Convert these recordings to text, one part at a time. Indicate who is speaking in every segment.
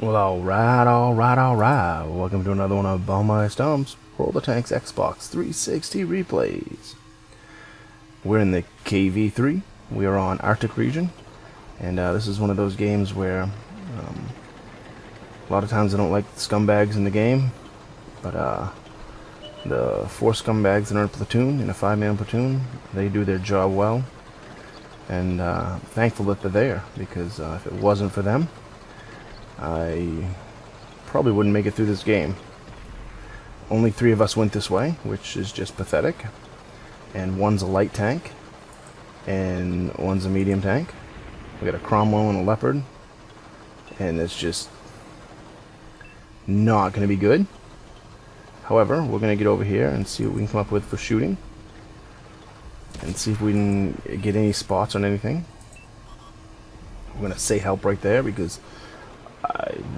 Speaker 1: Well, alright. Welcome to another one of BumpmyStump's Roll the Tanks Xbox 360 replays. We're in the KV-3. We are on Arctic region, and this is one of those games where a lot of times I don't like the scumbags in the game, but the 4 scumbags that are in a platoon, in a 5-man platoon, they do their job well, and thankful that they're there, because if it wasn't for them, I probably wouldn't make it through this game. Only 3 of us went this way, which is just pathetic. And one's a light tank, and one's a medium tank. We got a Cromwell and a Leopard, and it's just not going to be good. However, we're going to get over here and see what we can come up with for shooting, and see if we can get any spots on anything. I'm going to say help right there, because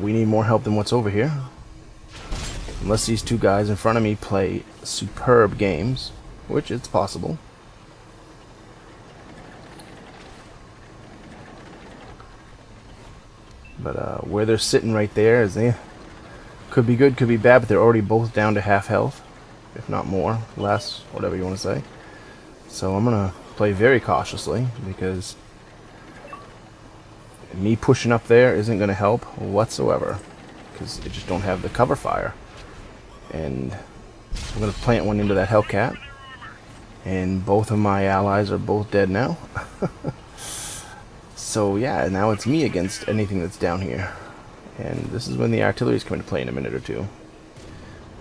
Speaker 1: we need more help than what's over here. Unless these 2 guys in front of me play superb games, which it's possible. But where they're sitting right there is could be good, could be bad, but they're already both down to half health, if not more, less, whatever you want to say. So I'm gonna play very cautiously, because me pushing up there isn't going to help whatsoever, because they just don't have the cover fire. And I'm going to plant one into that Hellcat, and both of my allies are both dead now. So yeah, now it's me against anything that's down here, and this is when the artillery's coming to play in a minute or two.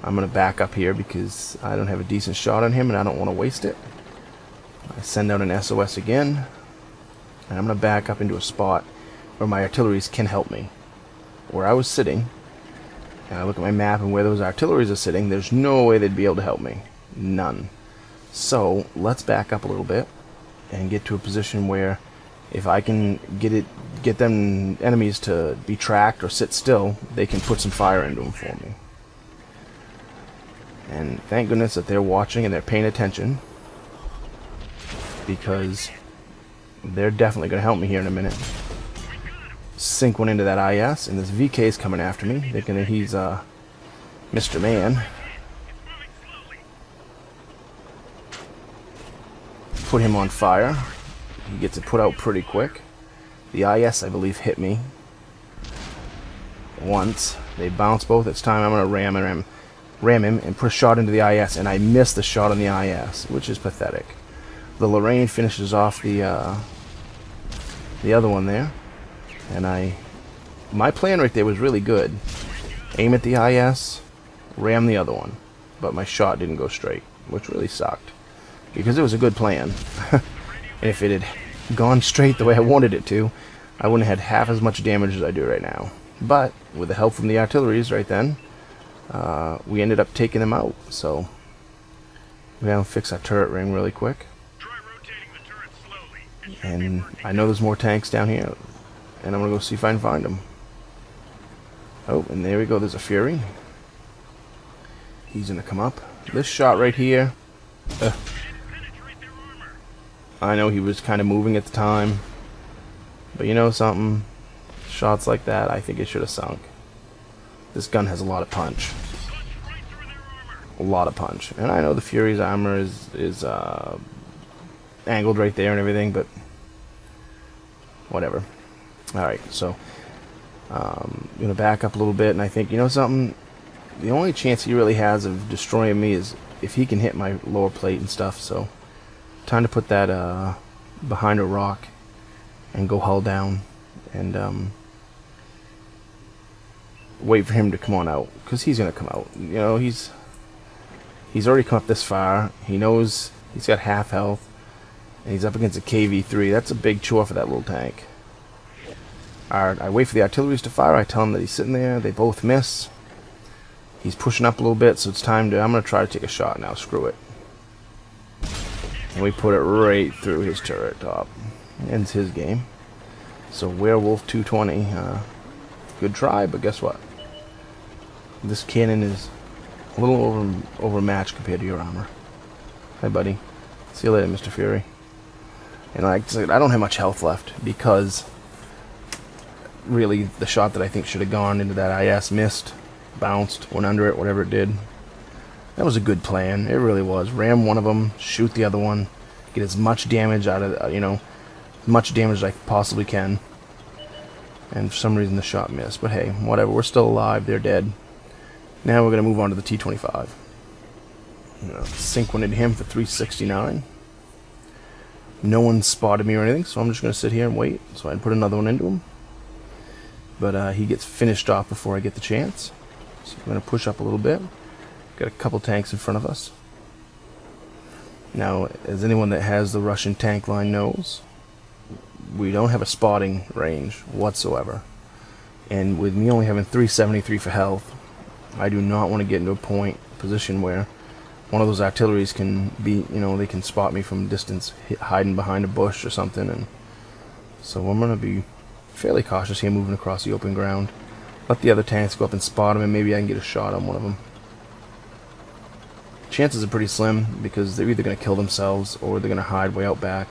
Speaker 1: I'm going to back up here because I don't have a decent shot on him, and I don't want to waste it. I send out an SOS again, and I'm going to back up into a spot where my artilleries can help me. Where I was sitting, and I look at my map and where those artilleries are sitting, there's no way they'd be able to help me. None. So let's back up a little bit and get to a position where if I can get them enemies to be tracked or sit still, they can put some fire into them for me. And thank goodness that they're watching and they're paying attention, because they're definitely going to help me here in a minute. Sink one into that IS, and this VK is coming after me, thinking that he's Mr. Man. Put him on fire. He gets it put out pretty quick. The IS, I believe, hit me once. They bounce both. It's time. I'm going to ram him and put a shot into the IS, and I missed the shot on the IS, which is pathetic. The Lorraine finishes off the other one there. And my plan right there was really good. Aim at the IS, ram the other one. But my shot didn't go straight, which really sucked, because it was a good plan. And if it had gone straight the way I wanted it to, I wouldn't have had half as much damage as I do right now. But with the help from the artilleries right then, we ended up taking them out. So we're going to fix that turret ring really quick. And I know there's more tanks down here, and I'm going to go see if I can find them. Oh, and there we go. There's a Fury. He's going to come up. This shot right here. I know he was kind of moving at the time. But you know something? Shots like that, I think it should have sunk. This gun has a lot of punch. A lot of punch. And I know the Fury's armor is angled right there and everything, but whatever. Alright, so I'm going to back up a little bit, and I think, you know something? The only chance he really has of destroying me is if he can hit my lower plate and stuff, so time to put that behind a rock and go hull down and wait for him to come on out, because he's going to come out. You know, he's already come up this far. He knows he's got half health, and he's up against a KV-3. That's a big chore for that little tank. Alright, I wait for the artilleries to fire. I tell him that he's sitting there. They both miss. He's pushing up a little bit, so it's time to... I'm going to try to take a shot now. Screw it. And we put it right through his turret top. Ends his game. So Werewolf 220. Good try, but guess what? This cannon is a little overmatched compared to your armor. Hi, buddy. See you later, Mr. Fury. And like I said, I don't have much health left, because really the shot that I think should have gone into that IS. Missed, bounced, went under it, whatever it did. That was a good plan. It really was. Ram one of them, shoot the other one, get as much damage out of, much damage as I possibly can. And for some reason the shot missed. But hey, whatever. We're still alive. They're dead. Now we're going to move on to the T-25. Sink one into him for 369. No one spotted me or anything, so I'm just going to sit here and wait. So I'd put another one into him. But he gets finished off before I get the chance. So I'm going to push up a little bit. Got a couple tanks in front of us. Now, as anyone that has the Russian tank line knows, we don't have a spotting range whatsoever. And with me only having 373 for health, I do not want to get into a position where one of those artilleries can be, they can spot me from a distance, hiding behind a bush or something. And so I'm going to be fairly cautious here, moving across the open ground. Let the other tanks go up and spot them, and maybe I can get a shot on one of them. Chances are pretty slim, because they're either going to kill themselves or they're going to hide way out back.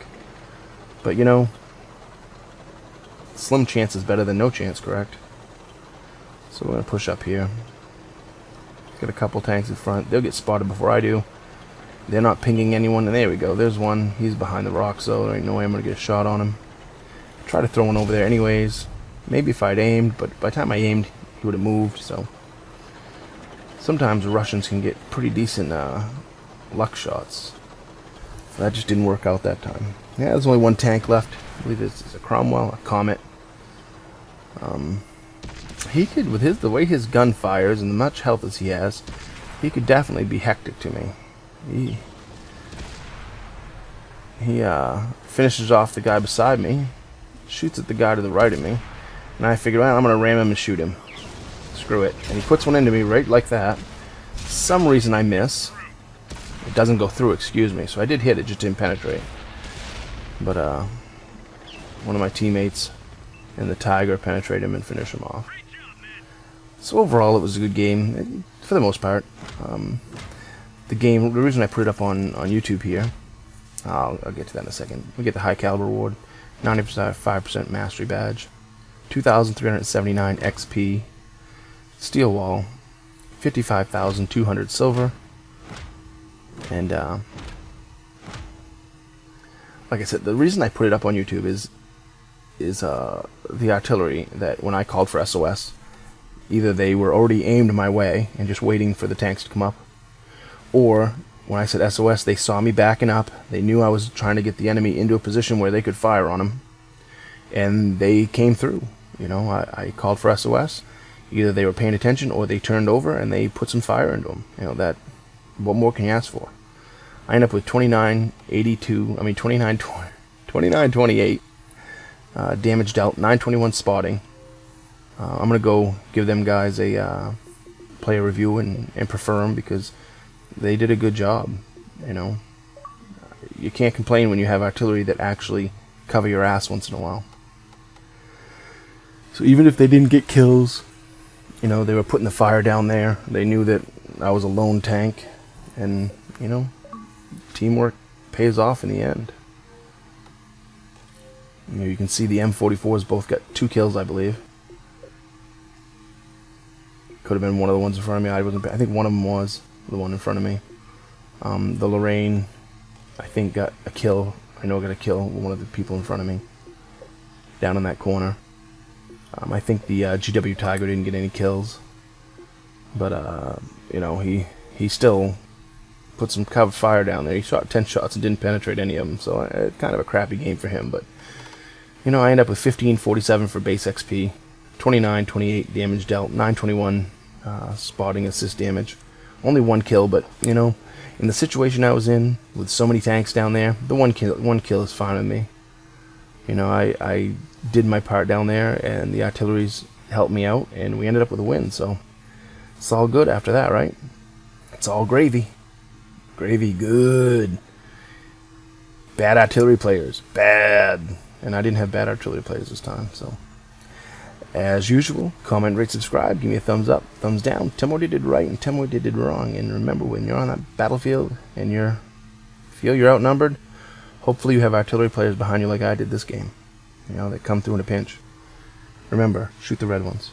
Speaker 1: But, slim chance is better than no chance, correct? So we're going to push up here. Got a couple tanks in front. They'll get spotted before I do. They're not pinging anyone, and there we go. There's one. He's behind the rocks, so there ain't no way I'm going to get a shot on him. Try to throw one over there anyways. Maybe if I'd aimed, but by the time I aimed, he would have moved, so... Sometimes the Russians can get pretty decent luck shots. That just didn't work out that time. Yeah, there's only one tank left. I believe it's a Cromwell, a Comet. He could, with the way his gun fires and the much health as he has, he could definitely be hectic to me. He finishes off the guy beside me, shoots at the guy to the right of me, and I figured, well, I'm going to ram him and shoot him. Screw it. And he puts one into me right like that. Some reason I miss. It doesn't go through, excuse me. So I did hit it, just didn't penetrate. But one of my teammates and the Tiger penetrate him and finish him off. So overall, it was a good game for the most part. The reason I put it up on YouTube here, I'll get to that in a second. We get the high caliber award, 95% mastery badge, 2,379 XP. Steel wall, 55,200 silver, and like I said, the reason I put it up on YouTube is the artillery that when I called for SOS, either they were already aimed my way and just waiting for the tanks to come up, or when I said SOS, they saw me backing up, they knew I was trying to get the enemy into a position where they could fire on them, and they came through. I called for SOS. Either they were paying attention or they turned over and they put some fire into them. What more can you ask for? I end up with 2928 damage dealt, 921 spotting. I'm going to go give them guys a player review and prefer them because they did a good job. You can't complain when you have artillery that actually cover your ass once in a while. So even if they didn't get kills, they were putting the fire down there. They knew that I was a lone tank. And, teamwork pays off in the end. You can see the M44s both got 2 kills, I believe. Could have been one of the ones in front of me. I think one of them was the one in front of me. The Lorraine, I think, got a kill. I know I got a kill with one of the people in front of me. Down in that corner. I think the GW Tiger didn't get any kills, but he still put some cover fire down there. He shot 10 shots and didn't penetrate any of them, so kind of a crappy game for him. But I end up with 1547 for base XP, 2928 damage dealt, 921 spotting assist damage, only 1 kill. But in the situation I was in with so many tanks down there, the one kill is fine with me. I did my part down there, and the artilleries helped me out, and we ended up with a win, so it's all good after that, right? It's all gravy. Gravy good. Bad artillery players. Bad. And I didn't have bad artillery players this time, so. As usual, comment, rate, subscribe, give me a thumbs up, thumbs down. Tell me what you did right and tell me what you did wrong. And remember, when you're on that battlefield and you feel you're outnumbered, hopefully you have artillery players behind you like I did this game. That come through in a pinch. Remember, shoot the red ones.